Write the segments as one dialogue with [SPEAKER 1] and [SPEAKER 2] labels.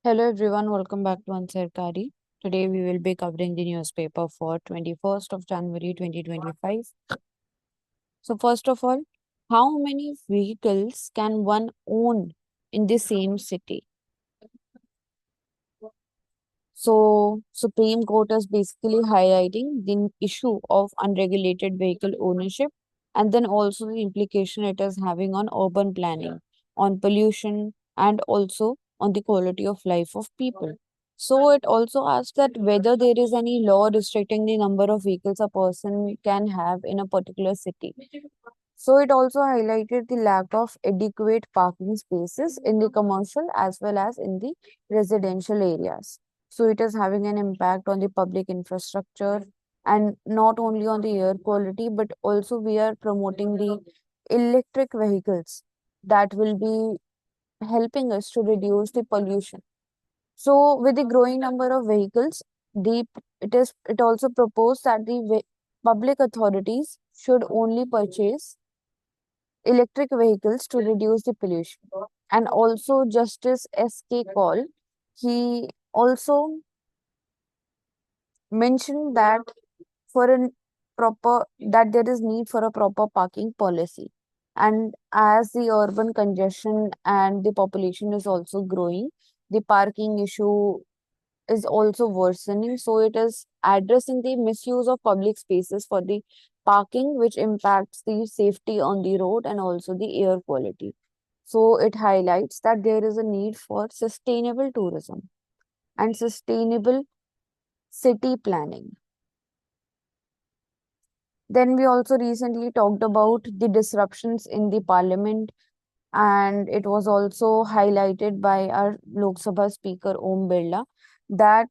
[SPEAKER 1] Hello everyone, welcome back to Answer Kari. Today we will be covering the newspaper for 21st of January 2025. So first of all, how many vehicles can one own in the same city? So Supreme Court is basically highlighting the issue of unregulated vehicle ownership and then also the implication it is having on urban planning, on pollution, and also on the quality of life of people. So it also asks that whether there is any law restricting the number of vehicles a person can have in a particular city. So it also highlighted the lack of adequate parking spaces in the commercial as well as in the residential areas. So it is having an impact on the public infrastructure and not only on the air quality, but also we are promoting the electric vehicles that will be helping us to reduce the pollution. So with the growing number of vehicles, it also proposed that the public authorities should only purchase electric vehicles to reduce the pollution. And also Justice S.K. Kaul, he also mentioned that for a proper that there is need for a proper parking policy. And as the urban congestion and the population is also growing, the parking issue is also worsening. So it is addressing the misuse of public spaces for the parking, which impacts the safety on the road and also the air quality. So it highlights that there is a need for sustainable tourism and sustainable city planning. Then we also recently talked about the disruptions in the parliament, and it was also highlighted by our Lok Sabha Speaker Om Birla that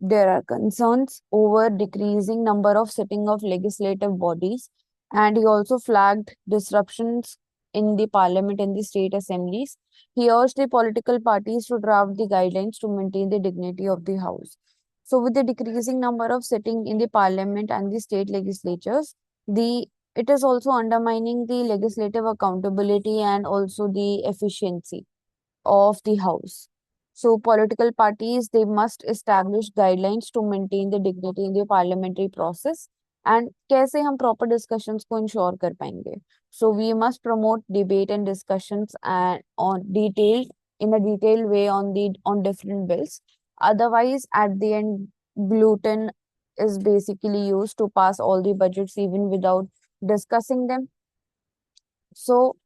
[SPEAKER 1] there are concerns over decreasing number of sitting of legislative bodies, and he also flagged disruptions in the parliament and the state assemblies. He urged the political parties to draft the guidelines to maintain the dignity of the house. So, with the decreasing number of sitting in the parliament and the state legislatures, the it is also undermining the legislative accountability and also the efficiency of the house. So political parties they must establish guidelines to maintain the dignity in the parliamentary process. And कैसे हम proper discussions को ensure कर पाएंगे? So we must promote debate and discussions and on detailed in a detailed way on different bills. Otherwise, at the end, gluten is basically used to pass all the budgets even without discussing them. So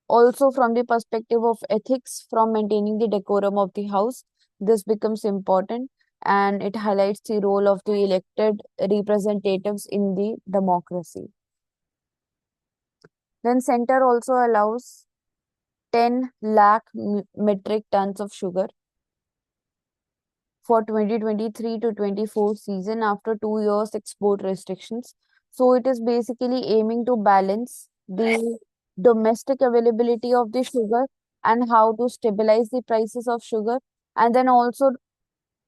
[SPEAKER 1] also from the perspective of ethics, from maintaining the decorum of the house, this becomes important and it highlights the role of the elected representatives in the democracy. Then center also allows 10 lakh metric tons of sugar for 2023 to 24 season after 2 years export restrictions. So it is basically aiming to balance the domestic availability of the sugar and how to stabilize the prices of sugar, and then also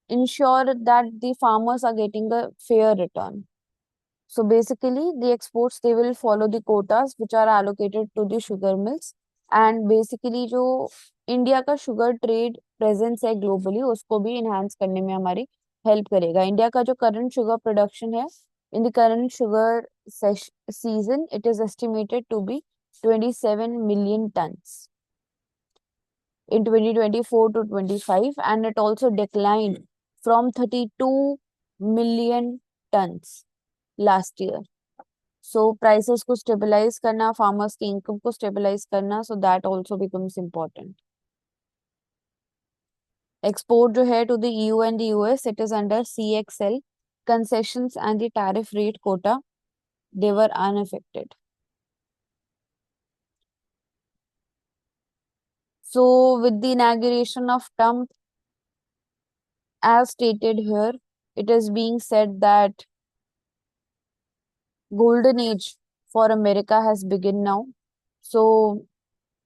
[SPEAKER 1] ensure that the farmers are getting a fair return. So basically, the exports they will follow the quotas which are allocated to the sugar mills. And basically जो India का sugar trade presence है globally उसको भी enhance करने में हमारी help करेगा. India का जो करंट शुगर प्रोडक्शन है in the current sugar season it is estimated to be 27 million tons in 2024 to 25, and it also declined from 32 million tons last year. So prices को stabilize करना, farmers की income को stabilize करना, so that also becomes important. Export जो है to the EU and the US, it is under CXL. Concessions and the tariff rate quota, they were unaffected. So with the inauguration of Trump, as stated here, it is being said that golden age for America has begun now. So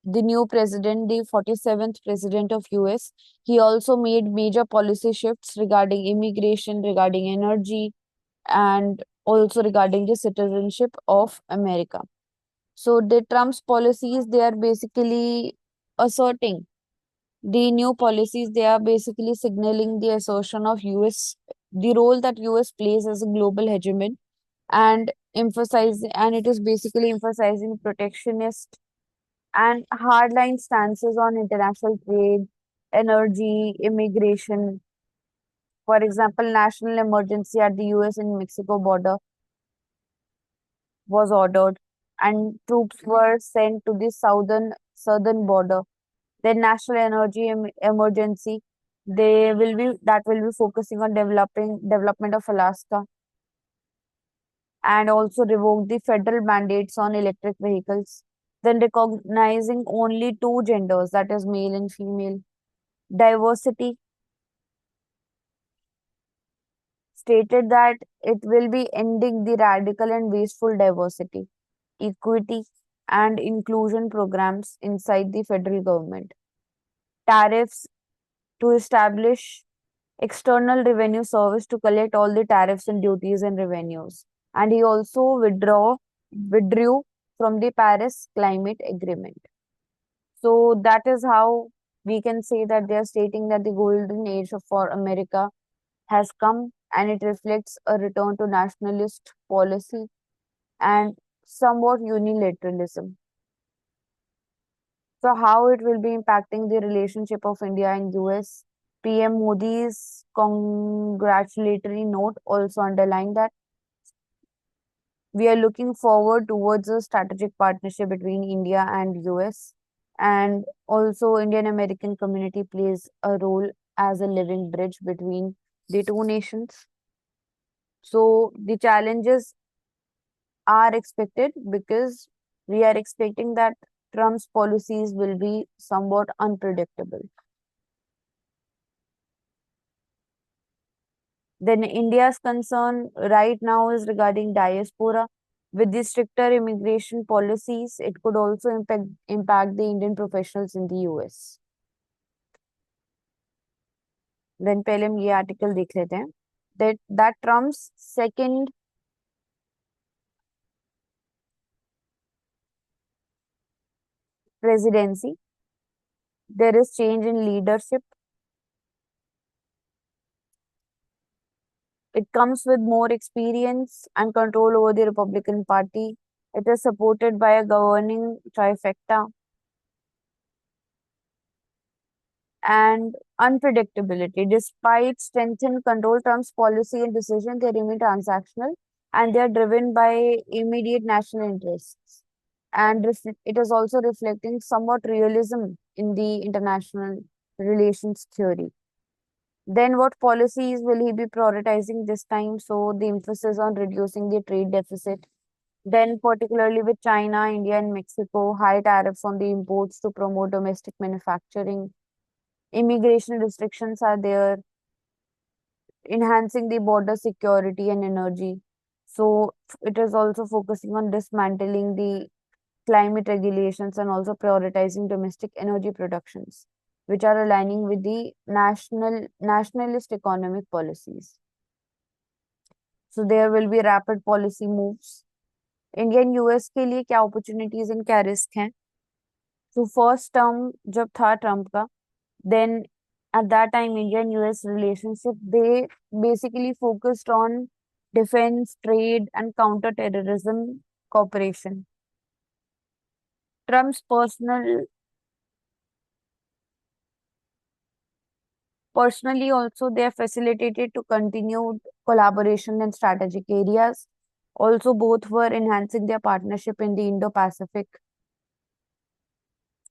[SPEAKER 1] the new president, the 47th president of US, he also made major policy shifts regarding immigration, regarding energy, and also regarding the citizenship of America. So the Trump's policies, they are basically asserting The new policies, they are basically signaling the assertion of US, the role that US plays as a global hegemon, and it is basically emphasizing protectionist and hardline stances on international trade, energy, immigration. For example, national emergency at the US and Mexico border was ordered, and troops were sent to the southern border. Then national energy emergency, they will be that will be focusing on development of Alaska, and also revoke the federal mandates on electric vehicles. Then recognizing only two genders, that is male and female. Diversity, stated that it will be ending the radical and wasteful diversity, equity, and inclusion programs inside the federal government. Tariffs, to establish external revenue service to collect all the tariffs and duties and revenues. And he also withdrew from the Paris Climate Agreement. So that is how we can say that they are stating that the golden age for America has come, and it reflects a return to nationalist policy and somewhat unilateralism. So how it will be impacting the relationship of India and US? PM Modi's congratulatory note also underlined that we are looking forward towards a strategic partnership between India and US. And also Indian American community plays a role as a living bridge between the two nations. So the challenges are expected because we are expecting that Trump's policies will be somewhat unpredictable. Then India's concern right now is regarding diaspora. With the stricter immigration policies, it could also impact the Indian professionals in the US. Then पहले हम ये article देख लेते हैं. That Trump's second presidency, there is change in leadership. It comes with more experience and control over the Republican Party. It is supported by a governing trifecta and unpredictability. Despite strengthened control, Trump's policy and decision, they remain transactional, and they are driven by immediate national interests. And it is also reflecting somewhat realism in the international relations theory. Then what policies will he be prioritizing this time? So the emphasis on reducing the trade deficit. Then particularly with China, India and Mexico, high tariffs on the imports to promote domestic manufacturing. Immigration restrictions are there, enhancing the border security and energy. So it is also focusing on dismantling the climate regulations and also prioritizing domestic energy productions, which are aligning with the nationalist economic policies. So there will be rapid policy moves. Indian US के लिए क्या opportunities and क्या risk हैं? तो first term जब था Trump का, then at that time Indian US relationship, they basically focused on defense, trade, and counter-terrorism cooperation. Trump's personally also, they are facilitated to continued collaboration in strategic areas. Also, both were enhancing their partnership in the Indo-Pacific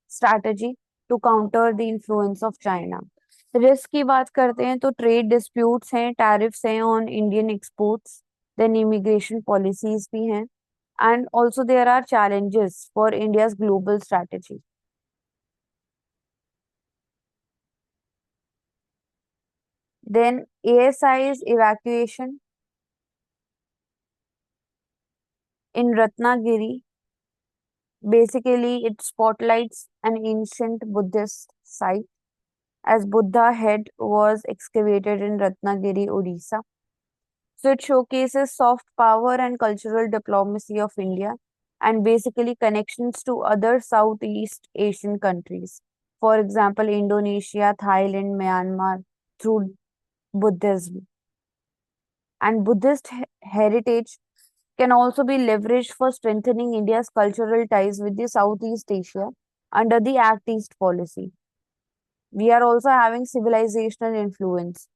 [SPEAKER 1] strategy to counter the influence of China. Risk की बात करते हैं तो trade disputes हैं, tariffs हैं on Indian exports, then immigration policies भी हैं, and also there are challenges for India's global strategy. Then ASI's evacuation in Ratnagiri, basically it spotlights an ancient Buddhist site as Buddha head was excavated in Ratnagiri, Odisha. So it showcases soft power and cultural diplomacy of India and basically connections to other Southeast Asian countries. For example, Indonesia, Thailand, Myanmar, through Buddhism. And Buddhist heritage can also be leveraged for strengthening India's cultural ties with the Southeast Asia under the Act East policy. We are also having civilizational influence.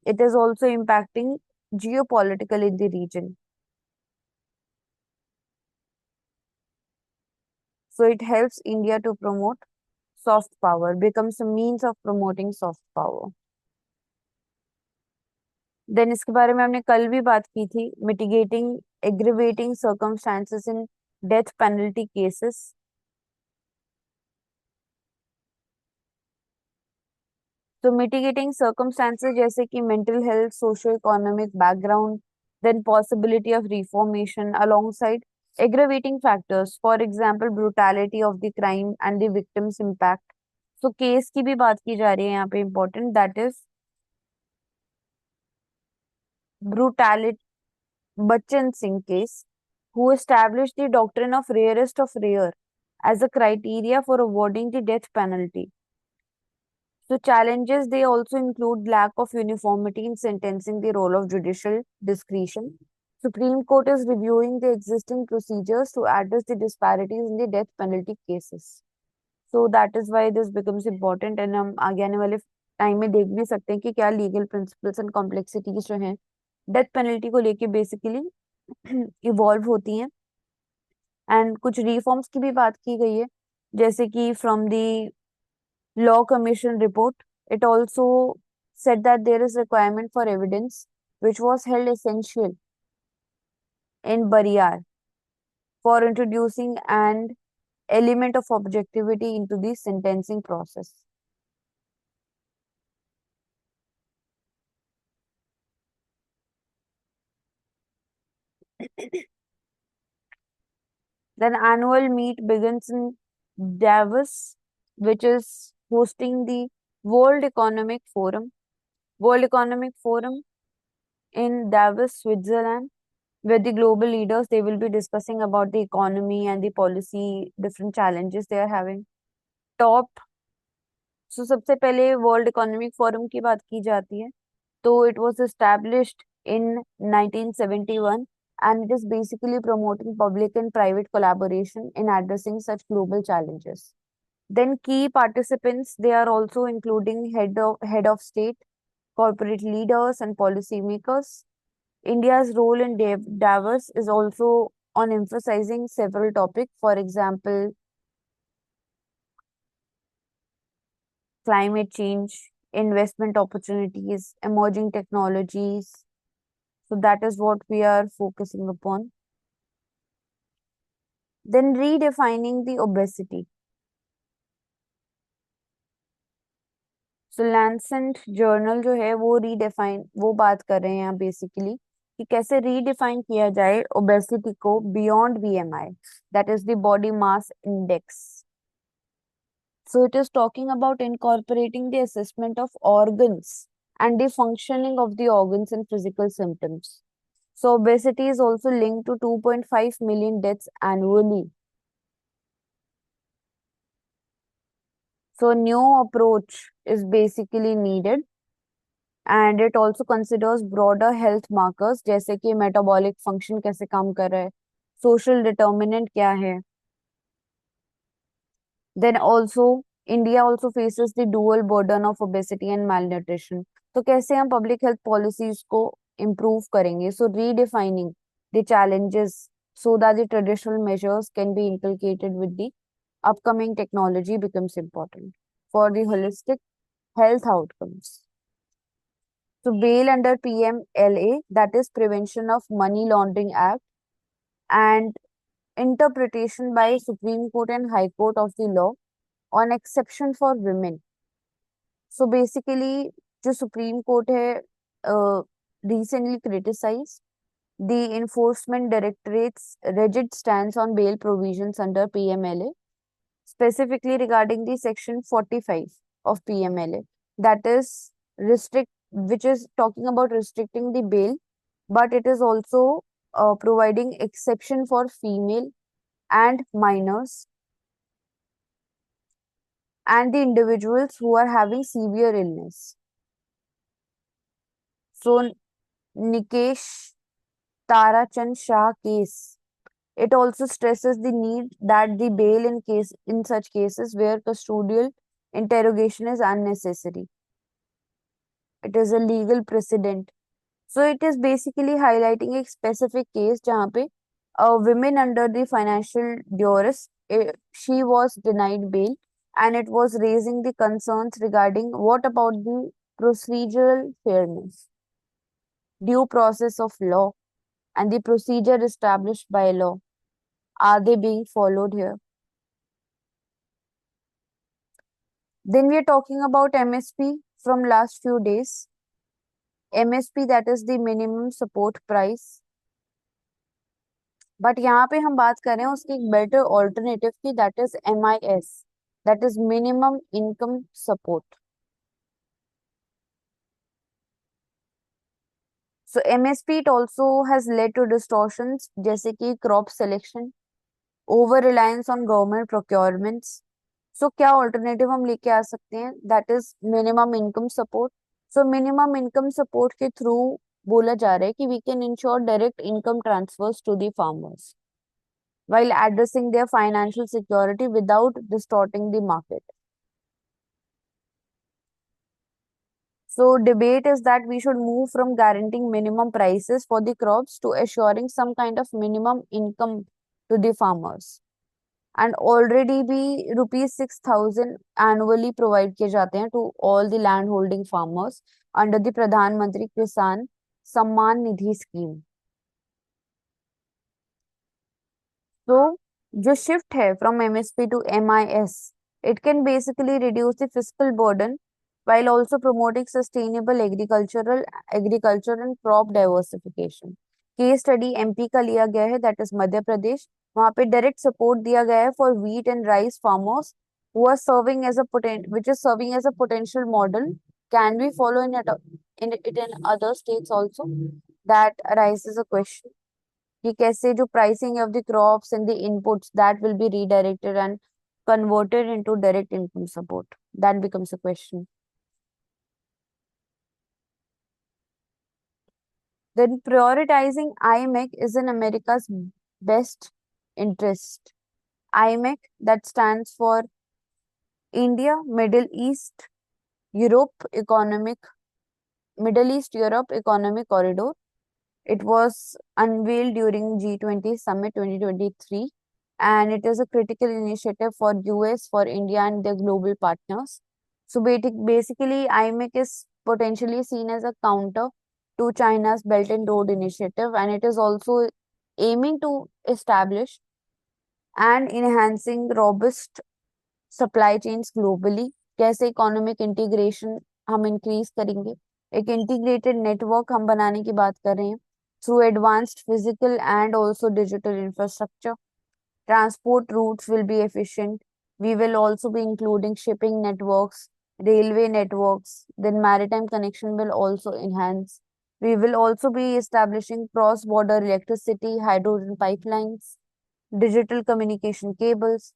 [SPEAKER 1] It is also impacting geopolitical in the region. So it helps India to promote soft power, becomes a means of promoting soft power. Then इसके बारे में हमने कल भी बात की थी, mitigating aggravating circumstances in death penalty cases. तो मिटिगेटिंग सर्कमस्टांसेस जैसे कि mental health, socio economic background, then possibility of reformation alongside aggravating factors, for example brutality of the crime and the victim's impact. So case की भी बात की जा रही है यहाँ पे important, that is brutality. Bachchan Singh case, who established the doctrine of rarest of rare as a criteria for awarding the death penalty. So challenges they also include lack of uniformity in sentencing, the role of judicial discretion. Supreme Court is reviewing the existing procedures to address the disparities in the death penalty cases. So that is why this becomes important, and हम आगे आने वाले time में देख भी सकते हैं कि क्या लीगल प्रिंसिपल्स एंड कॉम्प्लेक्सिटीज जो हैं डेथ पेनल्टी को लेके बेसिकली इवॉल्व होती हैं. एंड कुछ रिफॉर्म्स की भी बात की गई है, जैसे कि from the law commission report it also said that there is requirement for evidence which was held essential in Bariyar for introducing an element of objectivity into the sentencing process. Then annual meet begins in Davos, which is hosting the World Economic Forum. World Economic Forum in Davos, Switzerland, where the global leaders they will be discussing about the economy and the policy different challenges they are having. Top. So सबसे पहले World Economic Forum की बात की जाती है. तो it was established in 1971 and it is basically promoting public and private collaboration in addressing such global challenges. Then key participants, they are also including head of state, corporate leaders and policymakers. India's role in Davos is also on emphasizing several topics, for example, climate change, investment opportunities, emerging technologies. So that is what we are focusing upon. Then redefining the obesity. So Lancet journal जो है वो बात कर रहे हैं यहाँ basically कि कैसे रीडिफाइन किया जाए ओबेसिटी को beyond BMI, that is the body mass index. So it is talking about incorporating the assessment of organs and the functioning of the organs and physical symptoms. So obesity is also linked to 2.5 million deaths annually. So new approach is basically needed and it also considers broader health markers जैसे कि metabolic function कैसे काम कर रहा है, social determinant क्या है. Then also India also faces the dual burden of obesity and malnutrition. तो कैसे हम public health policies को improve करेंगे? So redefining the challenges so that the traditional measures can be inculcated with the upcoming technology becomes important for the holistic health outcomes. So bail under PMLA, that is Prevention of Money Laundering Act, and interpretation by Supreme Court and High Court of the law on exception for women. So basically, जो Supreme Court है recently criticized the Enforcement Directorate's rigid stance on bail provisions under PMLA, specifically regarding the Section 45 of PMLA, that is which is talking about restricting the bail, but it is also providing exception for female and minors and the individuals who are having severe illness. So Nikesh Tarachand Shah case. It also stresses the need that the bail in such cases where custodial interrogation is unnecessary. It is a legal precedent. So it is basically highlighting a specific case जहाँ पे a woman under the financial duress, she was denied bail, and it was raising the concerns regarding what about the procedural fairness, due process of law, and the procedure established by law. Are they being followed here? Then we are talking about MSP from last few days. MSP, that is the minimum support price. But यहाँ पे हम बात कर रहे हैं उसकी एक better alternative की, that is MIS, that is minimum income support. So MSP it also has led to distortions जैसे कि crop selection, over reliance on government procurements. So क्या ऑल्टरनेटिव हम लेके आ सकते हैं, that is minimum income support. So minimum income support के through बोला जा रहा है कि we can ensure direct income transfers to the farmers while addressing their financial security without distorting the market. So, debate is that we should move from guaranteeing minimum prices for the crops to assuring some kind of minimum income to the farmers. And already be rupees 6,000 annually provide किए जाते हैं to all the land holding farmers under the Pradhan Mantri Kisan Samman Nidhi scheme. तो जो shift है from MSP to MIS, it can basically reduce the fiscal burden while also promoting sustainable agriculture and crop diversification. Case study MP का लिया गया है, that is Madhya Pradesh. वहां पे direct support दिया गया है for wheat and rice farmers who are serving as a which is serving as a potential model. Can we follow in other states also? That arises a question कि कैसे जो pricing of the crops and the inputs that will be redirected and converted into direct income support. That becomes a question. Then prioritizing IMEC is in America's best interest. IMEC, that stands for India, Middle East Europe Economic Corridor. It was unveiled during G20 Summit 2023, and it is a critical initiative for US, for India, and their global partners. So basically, IMEC is potentially seen as a counter to China's Belt and Road Initiative, and it is also aiming to establish and enhancing robust supply chains globally. कैसे economic integration हम increase करेंगे, एक integrated network हम बनाने की बात कर रहे हैं through advanced physical and also digital infrastructure. Transport routes will be efficient. We will also be including shipping networks, railway networks, then maritime connection will also enhance. We will also be establishing cross-border electricity, hydrogen pipelines, digital communication cables.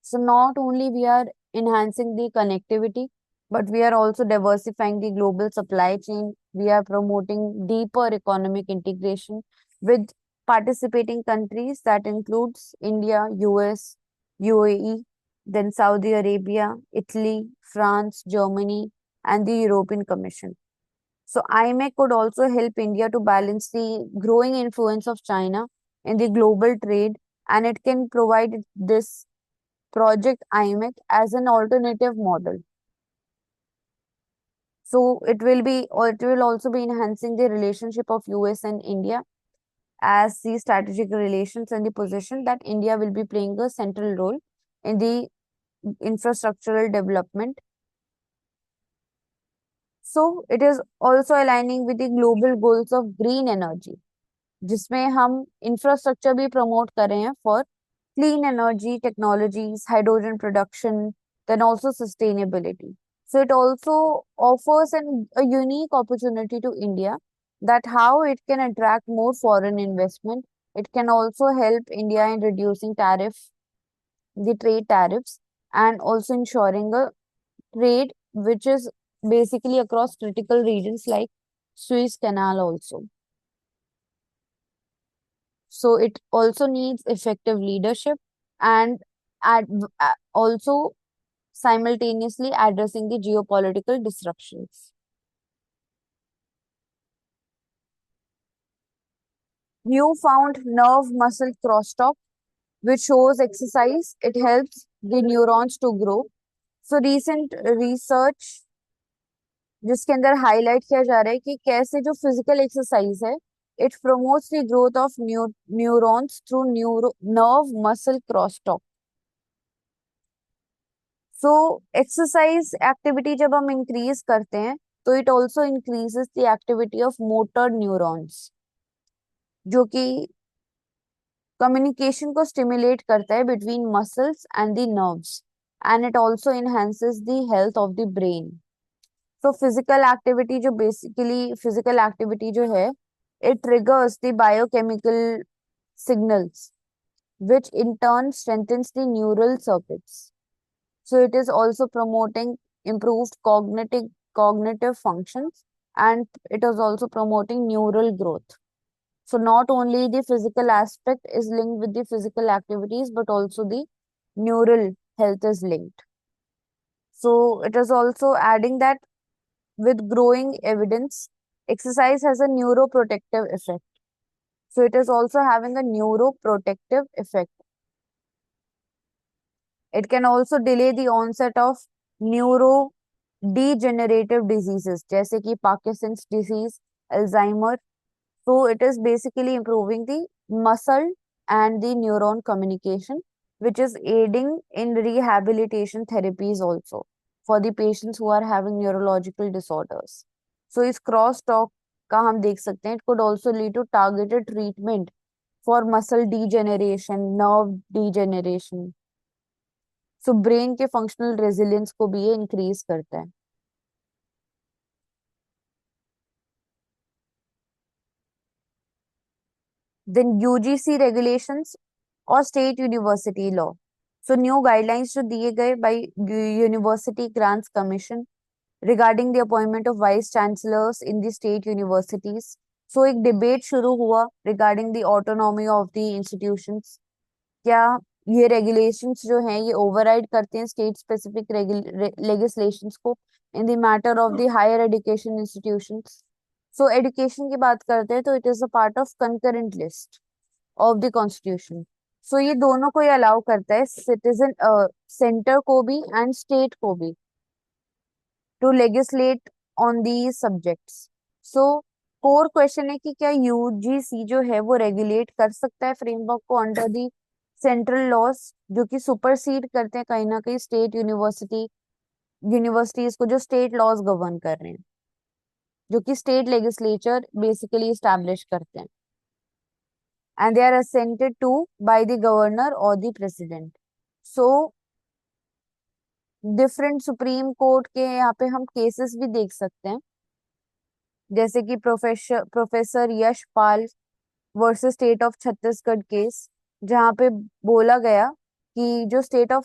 [SPEAKER 1] So not only we are enhancing the connectivity, but we are also diversifying the global supply chain. We are promoting deeper economic integration with participating countries that includes India, US, UAE, then Saudi Arabia, Italy, France, Germany, and the European Commission. So IMEC could also help India to balance the growing influence of China in the global trade, and it can provide this project IMEC as an alternative model. So it will also be enhancing the relationship of US and India as the strategic relations and the position that India will be playing a central role in the infrastructural development. So it is also aligning with the global goals of green energy, जिसमें हम infrastructure भी promote कर रहे हैं for clean energy technologies, hydrogen production, then also sustainability. So it also offers a unique opportunity to India that how it can attract more foreign investment. It can also help India in reducing the trade tariffs, and also ensuring a trade which is basically across critical regions like Suez Canal also. So it also needs effective leadership and also simultaneously addressing the geopolitical disruptions. Newfound nerve muscle crosstalk, which shows exercise, it helps the neurons to grow. So recent research जिसके अंदर highlight किया जा रहा है कि कैसे जो physical exercise है it promotes the growth of neurons through neuro nerve muscle crosstalk. So exercise activity जब हम इंक्रीज करते हैं तो it also increases the activity of motor neurons जो कि कम्युनिकेशन को स्टिमुलेट करता है between muscles and the nerves and it also enhances the health of the brain. तो फिजिकल एक्टिविटी जो बेसिकली फिजिकल एक्टिविटी जो है it triggers the biochemical signals which in turn strengthens the neural circuits. So it is also promoting improved cognitive functions and it is also promoting neural growth. So not only the physical aspect is linked with the physical activities but also the neural health is linked. So it is also adding that with growing evidence, exercise has a neuroprotective effect. So it is also having a neuroprotective effect. It can also delay the onset of neurodegenerative diseases, जैसे कि Parkinson's disease, Alzheimer. So it is basically improving the muscle and the neuron communication, which is aiding in rehabilitation therapies also for the patients who are having neurological disorders. So इस cross talk का हम देख सकते हैं it could also lead to targeted treatment for muscle degeneration, nerve degeneration. So brain के functional resilience को भी ये इंक्रीज करता है. देन यूजीसी रेगुलेशंस और state university law. So new guidelines जो दिए गए by university grants commission regarding the appointment of vice chancellors in the state universities. So एक डिबेट शुरू हुआ regarding the autonomy of the institutions. क्या ये regulations जो हैं ये ओवरराइड करते हैं स्टेट स्पेसिफिक लेजिस्लेशंस को in the matter of the higher education institutions. So education की बात करते हैं तो it is a part of concurrent list of the constitution. So ये दोनों को ये अलाउ करता है सिटीजन सेंटर को भी एंड स्टेट को भी to legislate on the subjects. So core question है कि क्या यूजीसी जो है वो रेगुलेट कर सकता है फ्रेमवर्क को अंडर दी सेंट्रल लॉज जो कि सुपरसीड करते हैं कहीं ना कहीं स्टेट यूनिवर्सिटीज को जो स्टेट लॉज गवर्न कर रहे हैं जो कि स्टेट लेजिस्लेचर बेसिकली स्टैब्लिश करते हैं and they are assented to by the governor और the president. So different supreme court के यहाँ पे हम केसेस भी देख सकते हैं जैसे कि professor Yash Pal versus state of Chhattisgarh case जहाँ पे बोला गया कि जो स्टेट ऑफ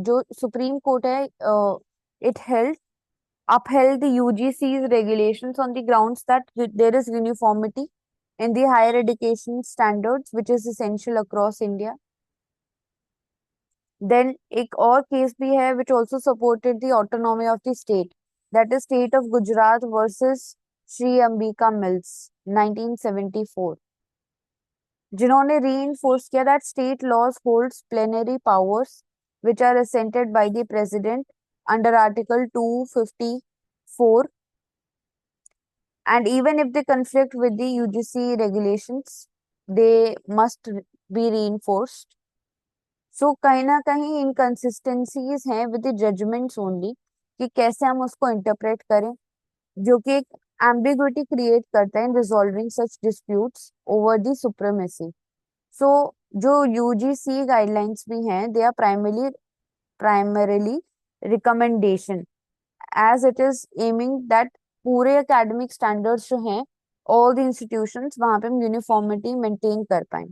[SPEAKER 1] जो सुप्रीम कोर्ट है it held upheld the UGC's regulations on the grounds that there is uniformity in the higher education standards which is essential across India. Then एक और केस भी है which also supported the autonomy of the state, that is state of Gujarat versus Sri Ambika Mills 1974, जिन्होंने reinforce किया that state laws holds plenary powers which are assented by the president under Article 254, and even if they conflict with the UGC regulations they must be reinforced. सो कहीं ना कहीं inconsistencies हैं with the judgements only कि कैसे हम उसको interpret करें जो कि एक एम्बिग्विटी क्रिएट करता है in resolving such disputes over the supremacy. So जो यूजीसी गाइडलाइंस भी हैं they are primarily recommendation as it is aiming that पूरे एकेडमिक स्टैंडर्ड्स जो हैं ऑल द इंस्टीट्यूशंस वहां पे हम यूनिफॉर्मिटी मेंटेन कर पाए.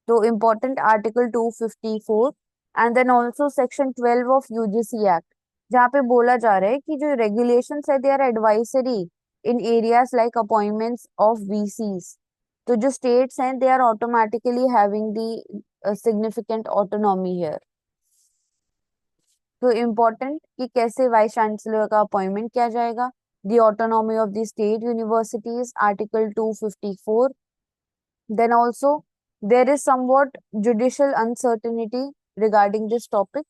[SPEAKER 1] तो important Article 254 and then also Section 12 of UGC Act, जहाँ पे बोला जा रहा है कि जो regulations है they are advisory in areas like appointments of VCs. तो जो states हैं they are automatically having the significant autonomy here. तो important कि कैसे वाइस चांसलर का अपॉइंटमेंट किया जाएगा. The autonomy of the state universities, Article 254. Then also there is somewhat judicial uncertainty regarding this topic.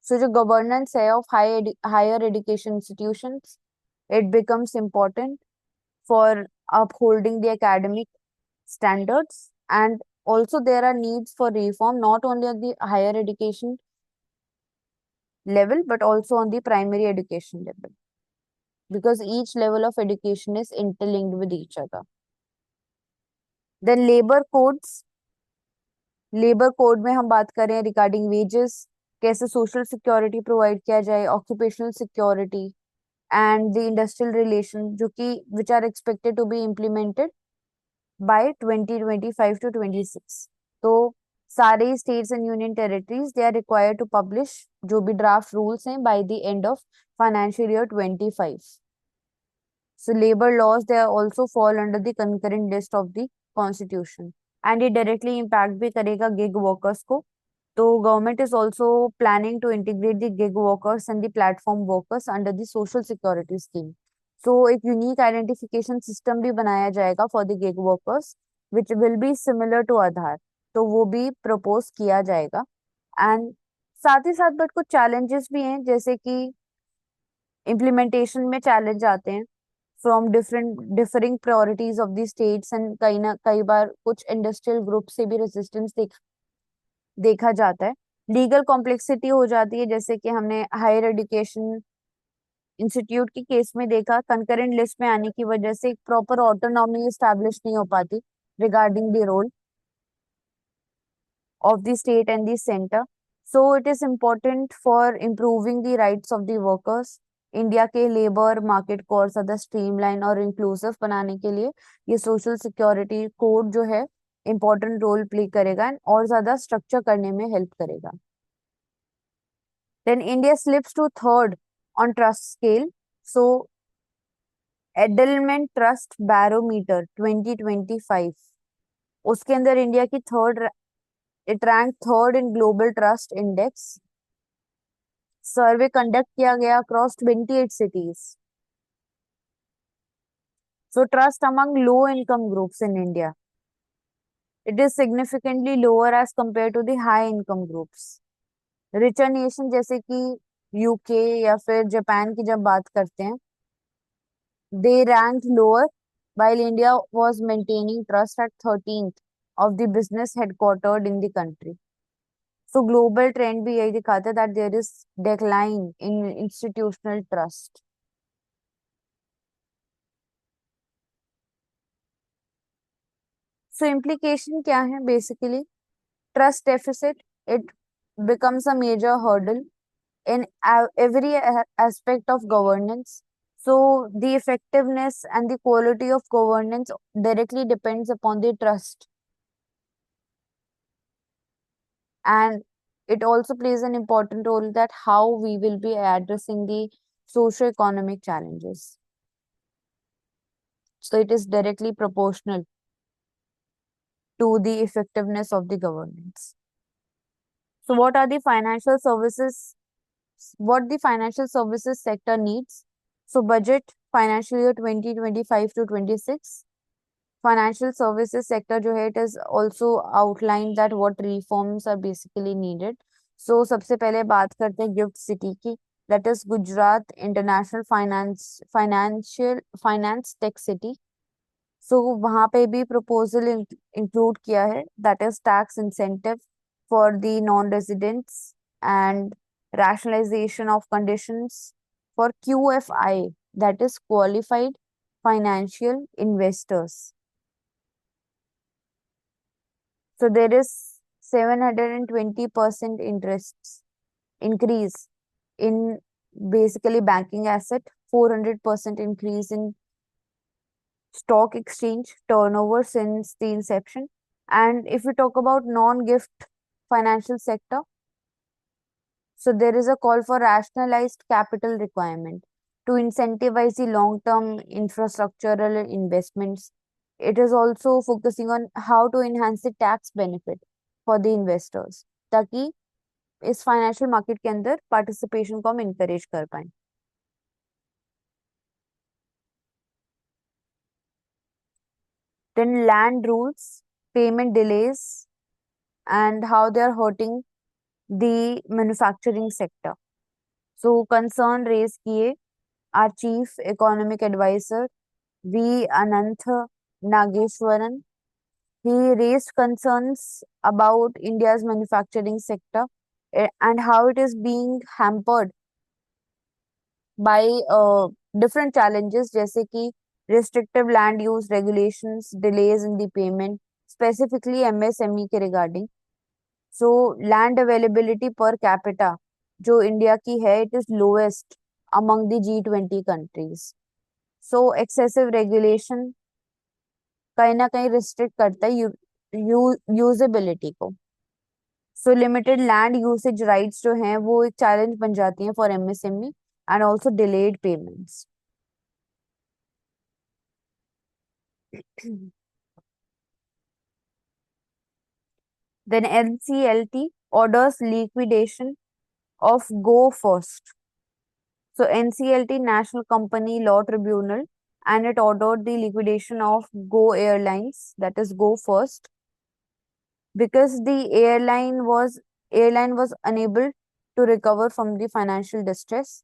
[SPEAKER 1] So जो governance है of higher education institutions, it becomes important for upholding the academic standards, and also there are needs for reform not only at the higher education level but also on the primary education level, because each level of education is interlinked with each other. Then labor codes. Labour code में हम बात करें regarding wages, कैसे social security provide किया जाए, occupational security and the industrial relation, जो कि which are expected to be implemented by 2025 to 26. तो सारे states and union territories they are required to publish जो भी ड्राफ्ट रूल्स हैं by the end of financial year 25. So labor laws, they also fall under the concurrent list of the constitution, and it directly impact भी करेगा gig workers को. तो government is also planning to integrate the gig workers and the platform workers under the social security scheme. So एक unique identification system भी बनाया जाएगा for the gig workers which will be similar to Aadhaar. तो वो भी propose किया जाएगा. And साथ ही साथ बट कुछ challenges भी हैं, जैसे कि implementation में challenge आते हैं from different differing priorities of the states, and कई बार कुछ इंडस्ट्रियल ग्रुप से भी रेजिस्टेंस देखा जाता है. लीगल कॉम्प्लेक्सिटी हो जाती है, जैसे कि हमने हायर एजुकेशन इंस्टीट्यूट के केस में देखा, कंकरेंट लिस्ट में आने की वजह से एक प्रॉपर ऑटोनॉमी एस्टैब्लिश नहीं हो पाती regarding the role of the state and the center. So it is important for improving the rights of the workers. India के लेबर मार्केट को और ज्यादा स्ट्रीमलाइन और इंक्लूसिव बनाने के लिए ये सोशल सिक्योरिटी कोड जो है इंपॉर्टेंट रोल प्ले करेगा एंड और ज्यादा स्ट्रक्चर करने में हेल्प करेगा. Then India slips to third on trust scale. So Edelman trust barometer 2025, उसके अंदर इंडिया की third, it rank third in global trust index. Survey conduct किया गया across 28 cities. So trust among low income groups in India, it is significantly lower as compared to the high income groups. Richer nation जैसे कि UK या फिर Japan की जब बात करते हैं, they ranked lower while India was maintaining trust at 13th of the business headquartered in the country. So global trend भी यही दिखाता है that there is decline in institutional trust. So implication क्या है basically? Trust deficit, it becomes a major hurdle in every aspect of governance. So the effectiveness and the quality of governance directly depends upon the trust, and it also plays an important role that how we will be addressing the socio-economic challenges. So it is directly proportional to the effectiveness of the governance. So what are the financial services, what the financial services sector needs? So budget financial year 2025 to 26, financial services sector जो है, it is also outlined that what reforms are basically needed. So सबसे पहले बात करते हैं gift city की, that is Gujarat international finance tech city. So वहां पे भी प्रपोजल इंक्लूड किया है, that is tax incentive for the non residents and rationalization of conditions for QFI, that is qualified financial investors. So there is 720% interest increase in basically banking asset, 400% increase in stock exchange turnover since the inception. And if we talk about non-gift financial sector, so there is a call for rationalized capital requirement to incentivize the long-term infrastructural investments. It is also focusing on how to enhance the tax benefit for the investors ताकि इस financial market के अंदर participation को हम encourage कर पाए. Then land rules, payment delays, and how they are hurting the manufacturing sector. So concern raised किए our chief economic advisor V. Anantha Nageswaran. He raised concerns about India's manufacturing sector and how it is being hampered by different challenges जैसे कि restrictive land use regulations, delays in the payment, specifically MSME के regarding. So land availability per capita जो India की है it is lowest among the G20 countries. So excessive regulation कहीं ना कहीं restrict करता है यूजेबिलिटी को. सो लिमिटेड लैंड यूसेज राइट्स जो हैं वो एक चैलेंज बन जाती हैं for MSME and also delayed payments. Then NCLT orders liquidation of Go First. So NCLT National Company Law Tribunal and it ordered the liquidation of Go Airlines, that is Go First, because the airline was unable to recover from the financial distress.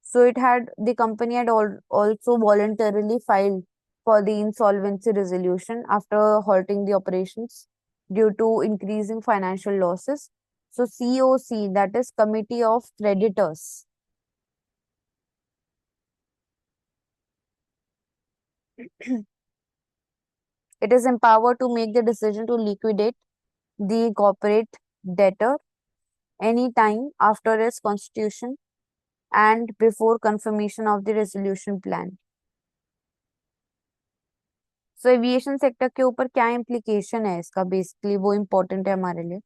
[SPEAKER 1] So the company had also voluntarily filed for the insolvency resolution after halting the operations due to increasing financial losses. So COC, that is Committee of Creditors, it is empowered to make the decision to liquidate the corporate debtor any time after its constitution and before confirmation of the resolution plan. So aviation sector के ऊपर क्या implication है इसका, basically वो important है हमारे लिए.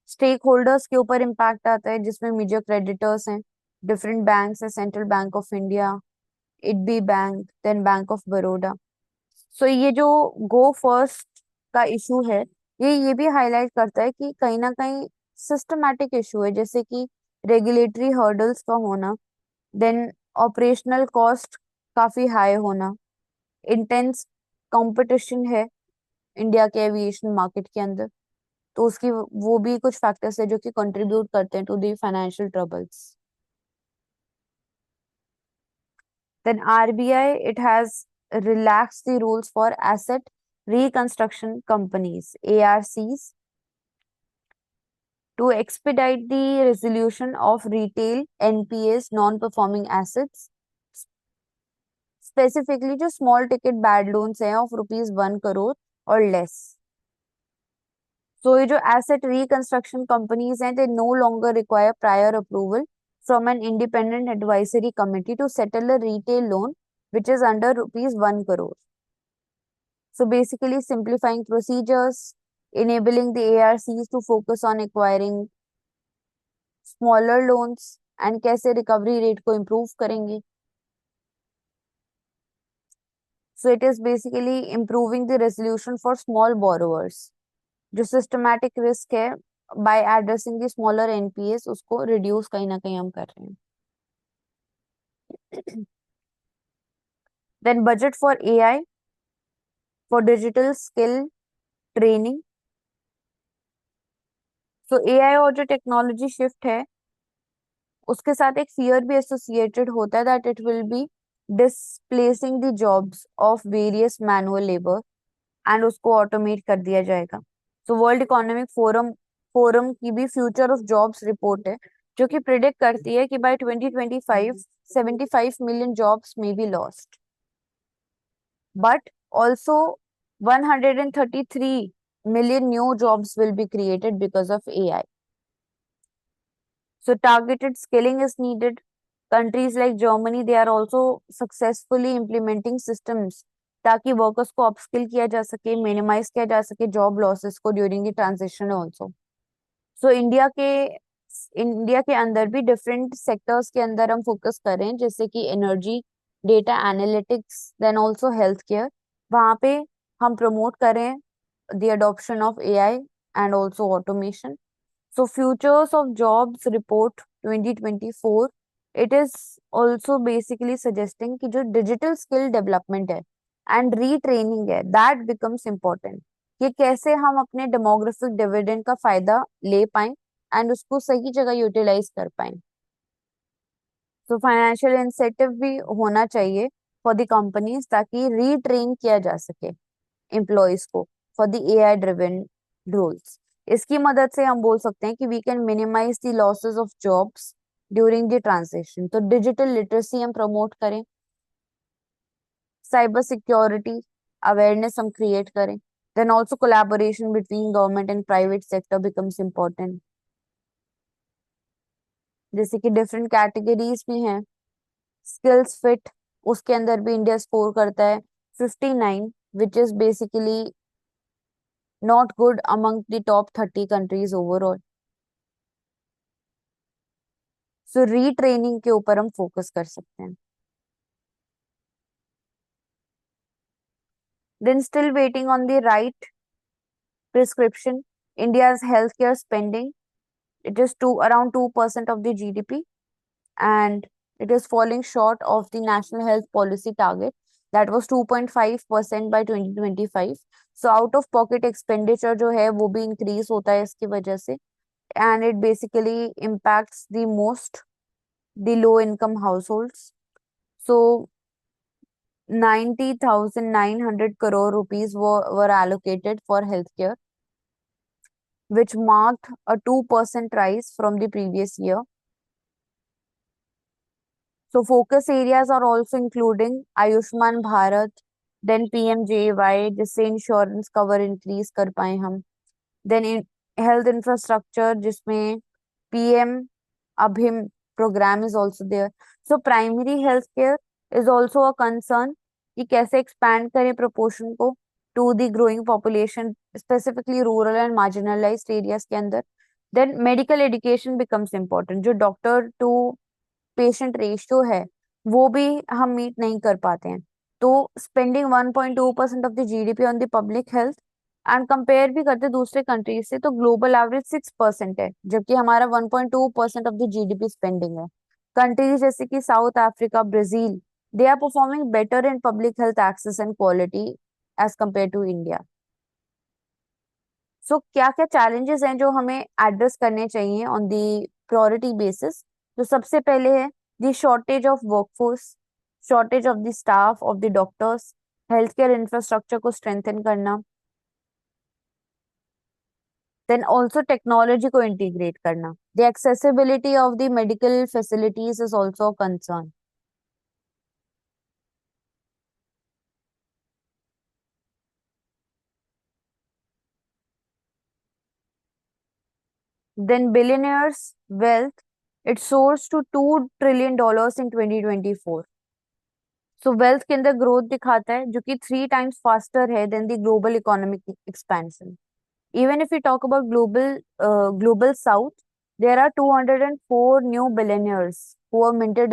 [SPEAKER 1] Stake holders के ऊपर इम्पैक्ट आता है जिसमें मेजर क्रेडिटर्स हैं, डिफरेंट बैंक्स है, central bank of India, IDBI bank, then bank of Baroda. So ये जो गो फर्स्ट का इशू है ये भी हाईलाइट करता है कि कहीं ना कहीं सिस्टमैटिक इशू है, जैसे कि रेगुलेटरी हर्डल्स का होना, देन ऑपरेशनल कॉस्ट काफी हाई होना, इंटेंस कंपटीशन है इंडिया के एविएशन मार्केट के अंदर, तो उसकी वो भी कुछ फैक्टर्स है जो कि कंट्रीब्यूट करते हैं to the financial troubles. Then RBI it has relaxed the rules for asset reconstruction companies ARCs to expedite the resolution of retail NPAs non-performing assets, specifically जो स्मॉल टिकट बैड लोन्स हैं of ₹1 crore और less. So ये जो asset reconstruction companies हैं they no longer require prior approval from an independent advisory committee to settle a retail loan which is under ₹1 crore. So basically simplifying procedures, enabling the ARCs to focus on acquiring smaller loans and कैसे recovery rate को improve करेंगे. So it is basically improving the resolution for small borrowers. जो systematic risk है by addressing the smaller NPAs उसको reduce कहीं ना कहीं हम कर रहे हैं. Then budget for AI for digital skill training. So AI और जो टेक्नोलॉजी शिफ्ट है उसके साथ एक फियर भी एसोसिएटेड होता है that it will be displacing the jobs of various manual labour and उसको ऑटोमेट कर दिया जाएगा. सो वर्ल्ड इकोनॉमिक फोरम की भी फ्यूचर ऑफ जॉब्स रिपोर्ट है जो कि प्रिडिक्ट करती है कि by 2025 75 million jobs may be lost, but also 133 million new jobs will be created because of AI. So targeted skilling is needed, countries like Germany, they are also successfully implementing systems ताकि workers को upskill किया जा सके, minimize किया जा सके job losses को during the transition also. So India के अंदर भी डिफरेंट सेक्टर्स के अंदर हम फोकस करें, जैसे कि energy, data analytics, then also health care. वहाँ पे हम प्रमोट करें the adoption of AI and also automation. So Futures of Jobs Report 2024, it is also basically suggesting कि जो digital skill development है and retraining है, that becomes important, कि कैसे हम अपने demographic dividend का फायदा ले पाएं एंड उसको सही जगह यूटिलाइज कर पाएं। तो फाइनेंशियल इंसेंटिव भी होना चाहिए फॉर द कंपनीज ताकि रीट्रेन किया जा सके एम्प्लॉयज को for the AI driven roles. इसकी मदद से हम बोल सकते हैं कि we can minimize the losses of jobs during the transition. तो डिजिटल लिटरेसी हम प्रमोट करें, साइबर सिक्योरिटी अवेयरनेस हम क्रिएट करें, then also collaboration between government and private sector becomes important. जैसे कि डिफरेंट कैटेगरीज भी हैं, स्किल्स फिट, उसके अंदर भी इंडिया स्कोर करता है 59, which is basically not good among the top 30 countries overall. So retraining के ऊपर हम फोकस कर सकते हैं। Then still waiting on the right prescription, India's healthcare spending, it is around 2% of the GDP, and it is falling short of the national health policy target that was 2.5% by 2025. So out of pocket expenditure जो है वो भी increase होता है इसकी वजह से, and it basically impacts the most the low income households. So 90,900 crore rupees were allocated for healthcare, which marked a 2% rise from the previous year. So focus areas are also including Ayushman Bharat, then PMJY, जिससे insurance cover increase कर पाए हम, then in health infrastructure जिसमें PM Abhim program is also there. So primary health care is also a concern कि कैसे expand करें proportion को to the growing population, specifically rural and marginalized areas के अंदर. Then medical education becomes important. जो doctor to patient ratio है वो भी हम मीट नहीं कर पाते हैं। तो spending 1.2% of the GDP on the public health and compare भी करते दूसरे कंट्रीज से, तो ग्लोबल एवरेज 6% है, जबकि हमारा 1.2% ऑफ द जीडीपी स्पेंडिंग है। कंट्रीज जैसे कि South Africa, Brazil, they are performing better in public health access and quality as compare to India. So क्या क्या चैलेंजेस हैं जो हमें एड्रेस करने चाहिए ऑन दी प्रायोरिटी बेसिस? तो सबसे पहले है the shortage of workforce, shortage of the staff of the doctors, health care infrastructure को स्ट्रेंथन करना, देन ऑल्सो टेक्नोलॉजी को इंटीग्रेट करना, the accessibility of the medical facilities is also concern. Then billionaires' wealth, it soars to $2 trillion in 2024. सो wealth के अंदर growth दिखाता है जो कि 3 times फास्टर है than the global economic expansion. Even if you talk about global south, there are 204 new billionaires who were minted